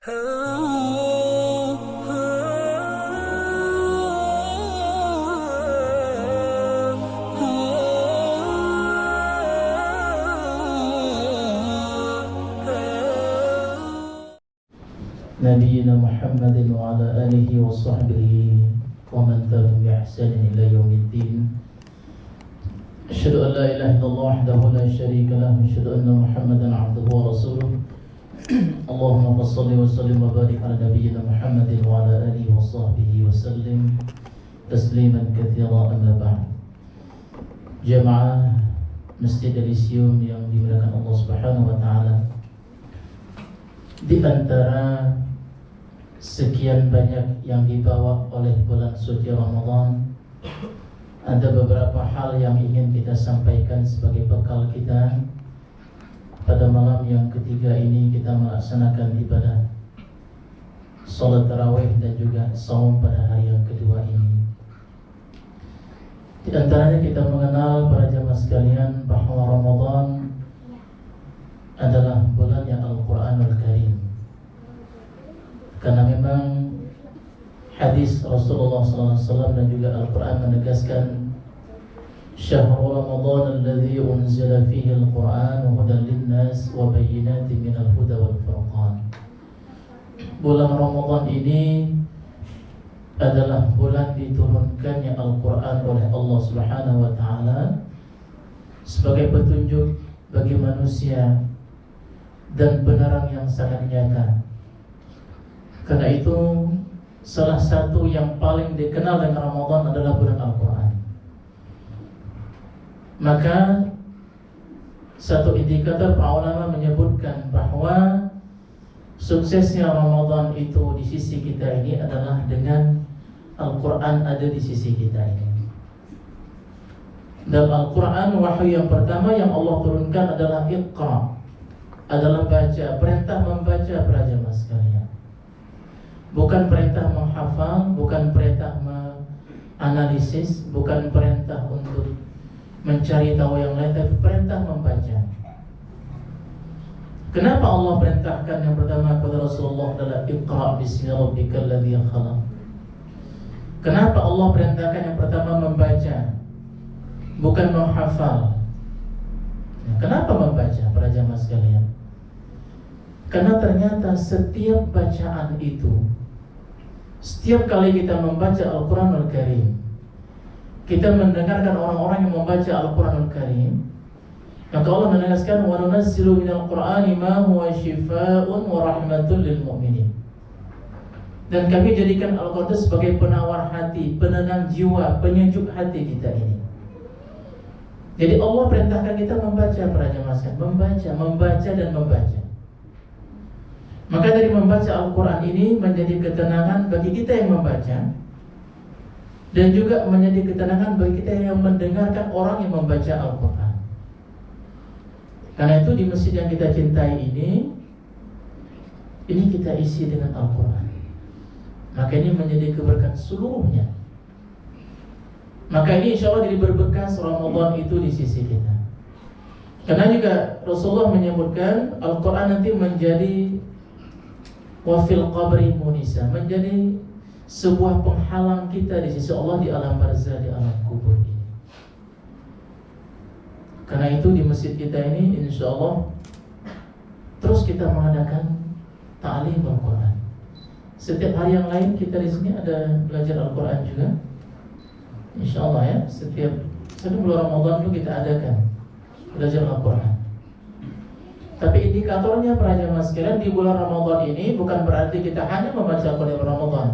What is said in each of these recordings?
نبينا محمد وعلى آله وصحبه ومن تبعهم بإحسان إلى يوم الدين. أشهد أن لا إله إلا الله وحده لا شريك له، أشهد أن محمدا عبده ورسوله. اللهم صل وسلم وبارك على نبينا محمد وعلى آله وصحبه وسلم تسليما كثيرا. أما بعد. Jamaah Masjid Elysium yang dimuliakan Allah Subhanahu wa taala, di antara sekian banyak yang dibawa oleh bulan suci Ramadan, ada beberapa hal yang ingin kita sampaikan sebagai bekal kita pada malam yang ketiga ini. Kita melaksanakan ibadah salat tarawih dan juga saum pada hari yang kedua ini. Di antaranya kita mengenal para jamaah sekalian bahwa Ramadan adalah bulannya Al-Quranul Karim, karena memang hadis Rasulullah SAW dan juga Al-Quran menegaskan Syahrul Ramadan alladhi unzila fihi Al-Quran wa hudan linnas wa bayyinatin minal huda wal furqan. Bulan Ramadan ini adalah bulan diturunkannya Al-Quran oleh Allah Subhanahu wa taala sebagai petunjuk bagi manusia dan benaran yang sangat nyata. Karena itu salah satu yang paling dikenal dengan Ramadan adalah bulan Al-Quran. Maka satu indikator para ulama menyebutkan bahwa suksesnya Ramadan itu di sisi kita ini adalah dengan Al-Quran ada di sisi kita ini. Dan Al-Quran, wahyu yang pertama yang Allah turunkan adalah Iqra, adalah baca, perintah membaca para jemaah sekalian. Bukan perintah menghafal, bukan perintah menganalisis, bukan perintah untuk mencari tahu yang lain, tapi perintah membaca. Kenapa Allah perintahkan yang pertama kepada Rasulullah adalah Iqra bismi rabbikal ladzi khalaq? Kenapa Allah perintahkan yang pertama membaca, bukan menghafal? Kenapa membaca para jamaah sekalian? Karena ternyata setiap bacaan itu, setiap kali kita membaca Al-Quranul Karim, kita mendengarkan orang-orang yang membaca Al-Quranul Karim, maka Allah menegaskan wa nunazzilu minal Qur'ani ma huwa shifaa'un wa rahmatun lil mu'minin. Dan kami jadikan Al-Quran itu sebagai penawar hati, penenang jiwa, penyejuk hati kita ini. Jadi Allah perintahkan kita membaca para jemaah sekalian, membaca dan membaca. Maka dari membaca Al-Quran ini menjadi ketenangan bagi kita yang membaca, dan juga menjadi ketenangan bagi kita yang mendengarkan orang yang membaca Al-Quran. Karena itu di masjid yang kita cintai ini kita isi dengan Al-Quran. Maka ini menjadi keberkahan seluruhnya. Maka ini insya Allah jadi berbekas Ramadan itu di sisi kita. Karena juga Rasulullah menyebutkan Al-Quran nanti menjadi wafil qabri munisa, menjadi sebuah penghalang kita di sisi Allah di alam barzah, di alam kubur ini. Karena itu di masjid kita ini insya Allah terus kita mengadakan ta'lim Al-Quran. Setiap hari yang lain kita di sini ada belajar Al-Quran juga, insya Allah ya. Setiap bulan Ramadan itu kita adakan belajar Al-Quran. Tapi indikatornya para jemaah sekalian, di bulan Ramadan ini bukan berarti kita hanya membaca Al-Quran di bulan Ramadan.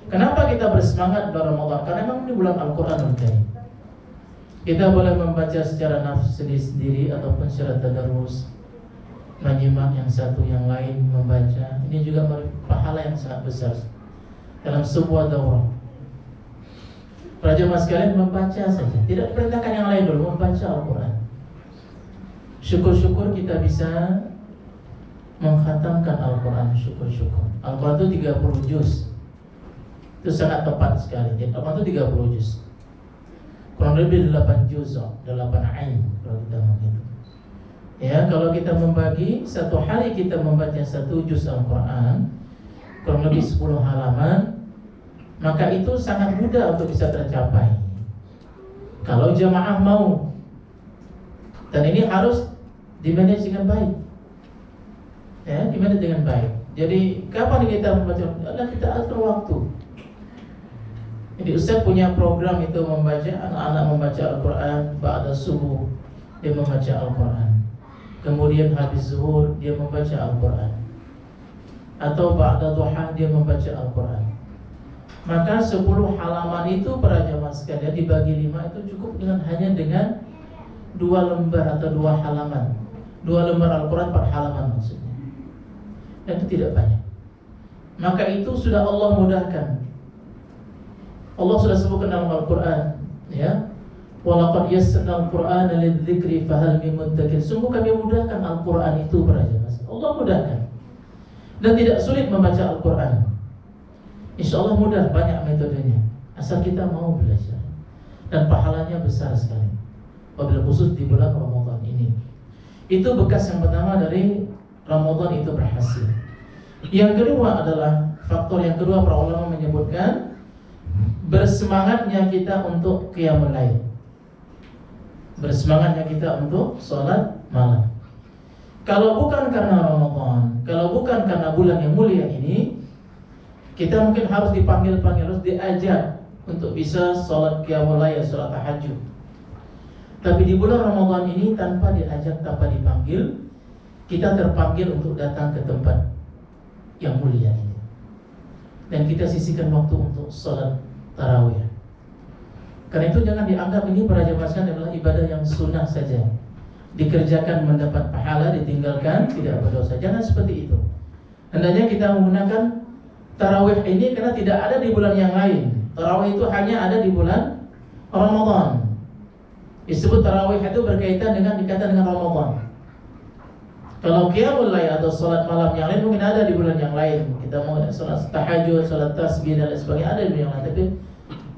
Kenapa kita bersemangat bulan Ramadan? Karena memang ini bulan Al-Quran. Kita boleh membaca secara nafsu sendiri ataupun secara tadarus, menyimak yang satu yang lain membaca. Ini juga pahala yang sangat besar dalam sebuah daurah. Para jemaah sekalian membaca saja, tidak perintahkan yang lain dulu, membaca Al-Quran. Syukur-syukur kita bisa mengkhatamkan Al-Quran, syukur-syukur. Al-Quran itu 30 juz. Itu sangat tepat sekali. Jadi Al-Quran itu 30 juz. Kurang lebih 8 juz, 8 ain kalau kita menghitung. Ya, kalau kita membagi satu hari kita membaca 1 juz Al-Quran, kurang lebih 10 halaman, maka itu sangat mudah untuk bisa tercapai kalau jamaah mau. Dan ini harus dimanage dengan baik, ya, dimanage dengan baik. Jadi kapan kita membaca? Adalah kita atur waktu. Jadi Ustaz punya program itu membaca, anak-anak membaca Al-Quran ba'da subuh, dia membaca Al-Quran. Kemudian habis zuhur dia membaca Al-Quran, atau ba'da duha dia membaca Al-Quran. Maka 10 halaman itu para jamaah sekalian dibagi 5 itu cukup hanya dengan 2 lembar atau 2 halaman. 2 lembar Al-Quran per halaman maksudnya. Dan itu tidak banyak. Maka itu sudah Allah mudahkan. Allah sudah sebutkan dalam Al-Quran, ya, walaqad yassarna al-Qur'ana lidzikri fahal min muddakir. Sungguh kami mudahkan Al-Quran itu para jemaah. Allah mudahkan. Dan tidak sulit membaca Al-Quran. Insya Allah mudah, banyak metodenya, asal kita mau belajar. Dan pahalanya besar sekali, wabil khusus di bulan Ramadan ini. Itu bekas yang pertama dari Ramadan itu berhasil. Yang kedua adalah, faktor yang kedua para ulama menyebutkan bersemangatnya kita untuk qiyamul lail, bersemangatnya kita untuk sholat malam. Kalau bukan karena Ramadan, kalau bukan karena bulan yang mulia ini, kita mungkin harus dipanggil-panggil, harus diajak untuk bisa sholat qiyamul lail, sholat tahajud. Tapi di bulan Ramadan ini tanpa diajak, tanpa dipanggil, kita terpanggil untuk datang ke tempat yang mulia ini. Dan kita sisihkan waktu untuk sholat tarawih. Karena itu jangan dianggap ini para jemaah sekalian adalah ibadah yang sunnah saja, dikerjakan mendapat pahala, ditinggalkan tidak berdosa. Jangan seperti itu. Hendaknya kita menggunakan tarawih ini karena tidak ada di bulan yang lain. Tarawih itu hanya ada di bulan Ramadan. Disebut tarawih itu berkaitan dengan dikaitan dengan Ramadan. Kalau qiyamul lail atau salat malam yang lain mungkin ada di bulan yang lain. Kita mau salat tahajud, salat tasbih dan lain sebagainya ada di bulan yang lain. Tapi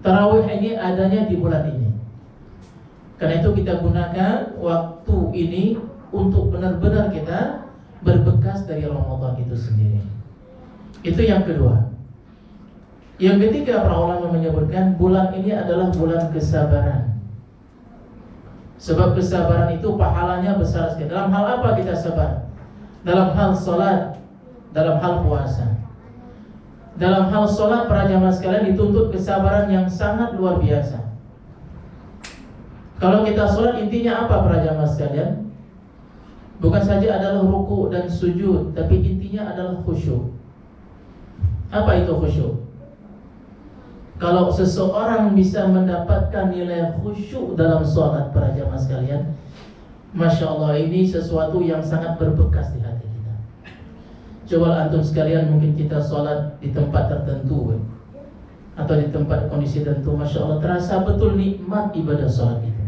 tarawih ini adanya di bulan ini. Karena itu kita gunakan waktu ini untuk benar-benar kita berbekas dari Ramadan itu sendiri. Itu yang kedua. Yang ketiga, para ulama menyebutkan bulan ini adalah bulan kesabaran. Sebab kesabaran itu pahalanya besar sekali. Dalam hal apa kita sabar? Dalam hal salat, dalam hal puasa. Dalam hal salat para jamaah sekalian dituntut kesabaran yang sangat luar biasa. Kalau kita salat intinya apa para jamaah sekalian? Bukan saja adalah ruku dan sujud, tapi intinya adalah khusyuk. Apa itu khusyuk? Kalau seseorang bisa mendapatkan nilai khusyuk dalam sholat para jamaah sekalian, Masya Allah, ini sesuatu yang sangat berbekas di hati kita. Coba antum sekalian, mungkin kita sholat di tempat tertentu atau di tempat kondisi tertentu, Masya Allah, terasa betul nikmat ibadah sholat itu,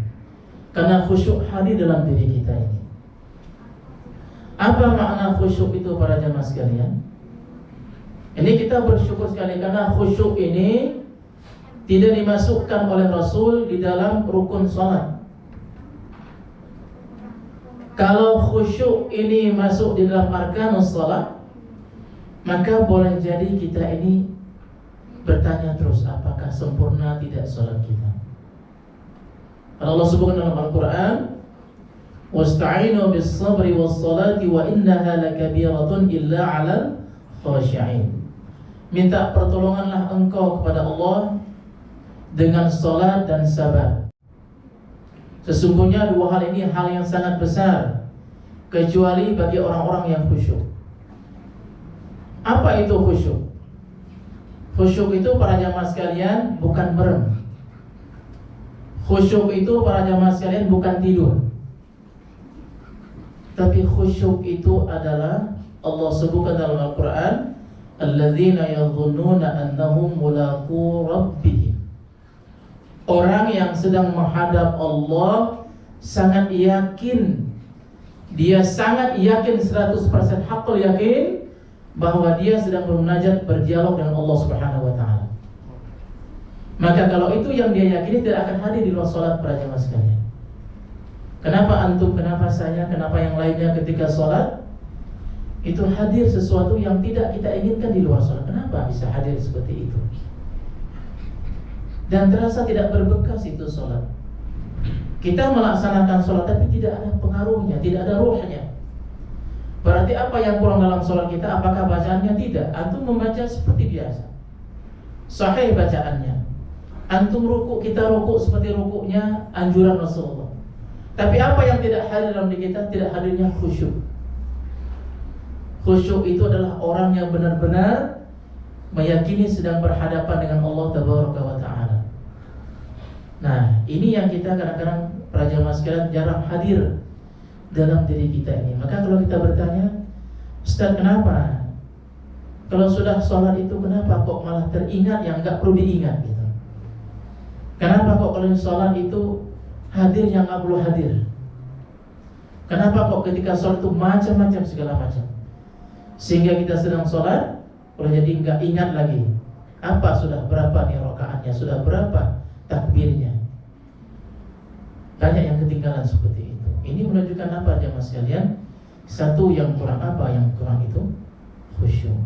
karena khusyuk hadir dalam diri kita ini. Apa makna khusyuk itu para jamaah sekalian? Ini kita bersyukur sekali karena khusyuk ini tidak dimasukkan oleh Rasul di dalam rukun salat. Kalau khusyuk ini masuk di dalam arkanus salat, maka boleh jadi kita ini bertanya terus, apakah sempurna tidak salat kita? Allah sebutkan dalam Al-Quran, wasta'inu bis sabri was salati wa innaha lakabiratun illa 'alal khashi'in. Minta pertolonganlah engkau kepada Allah dengan salat dan sabar. Sesungguhnya dua hal ini hal yang sangat besar, kecuali bagi orang-orang yang khusyuk. Apa itu khusyuk? Khusyuk itu para jamaah sekalian bukan merem. Khusyuk itu para jamaah sekalian bukan tidur. Tapi khusyuk itu adalah Allah sebutkan dalam Al-Quran, alladzina yadhunnuna annahum mulaqu rabbihim. Orang yang sedang menghadap Allah sangat yakin, dia sangat yakin 100% hakul yakin bahwa dia sedang bermunajat, berdialog dengan Allah Subhanahu wa taala. Maka kalau itu yang dia yakini, tidak akan hadir di luar salat para jamaah sekalian. Kenapa antum, kenapa saya, kenapa yang lainnya ketika salat Itu hadir sesuatu yang tidak kita inginkan di luar sholat. Kenapa bisa hadir seperti itu? Dan terasa tidak berbekas itu sholat. Kita melaksanakan sholat tapi tidak ada pengaruhnya, tidak ada ruhnya. Berarti apa yang kurang dalam sholat kita? Apakah bacaannya? Tidak. Antum membaca seperti biasa, sahih bacaannya. Antum ruku, kita ruku seperti rukuknya anjuran Rasulullah. Tapi apa yang tidak hadir dalam diri kita? Tidak hadirnya khusyuk. Khusyuk itu adalah orang yang benar-benar meyakini sedang berhadapan dengan Allah Tabaraka wa Ta'ala. Nah, ini yang kita kadang-kadang para jamaah sekalian jarang hadir dalam diri kita ini. Maka kalau kita bertanya, Ustaz, kenapa kalau sudah sholat itu kenapa kok malah teringat yang gak perlu diingat gitu? Kenapa kok kalau sholat itu hadir yang gak perlu hadir? Kenapa kok ketika sholat itu macam-macam segala macam? Sehingga kita sedang sholat, kalau jadi nggak ingat lagi apa sudah berapa nih rakaatnya, sudah berapa takbirnya. Banyak yang ketinggalan seperti itu. Ini menunjukkan apa jemaah sekalian? Satu yang kurang apa? Yang kurang itu khusyuk.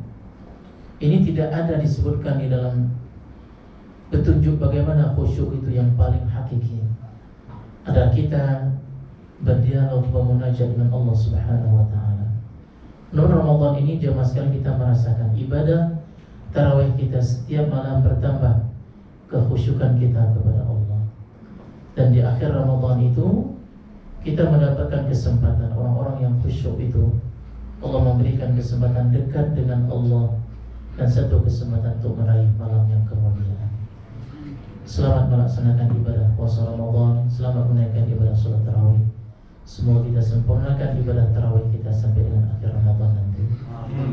Ini tidak ada disebutkan di dalam petunjuk bagaimana khusyuk itu yang paling hakiki. Ada kita berdialog bermunajat dengan Allah Subhanahu wa Ta'ala. Menurut Ramadan ini jemaah sekalian kita merasakan ibadah tarawih kita setiap malam bertambah kekhusyukan kita kepada Allah. Dan di akhir Ramadan itu kita mendapatkan kesempatan orang-orang yang khusyuk itu Allah memberikan kesempatan dekat dengan Allah dan satu kesempatan untuk meraih malam yang kemuliaan. Selamat melaksanakan ibadah puasa Ramadan, selamat menunaikan ibadah salat tarawih. Semoga kita sempurnakan ibadah tarawih kita sampai dengan akhir Ramadan nanti.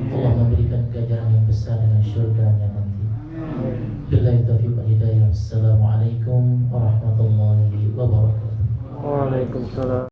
Allah memberikan ganjaran yang besar dengan syurga-Nya nanti. Billahi taufiq wal hidayah. Assalamualaikum warahmatullahi wabarakatuh. Waalaikumsalam.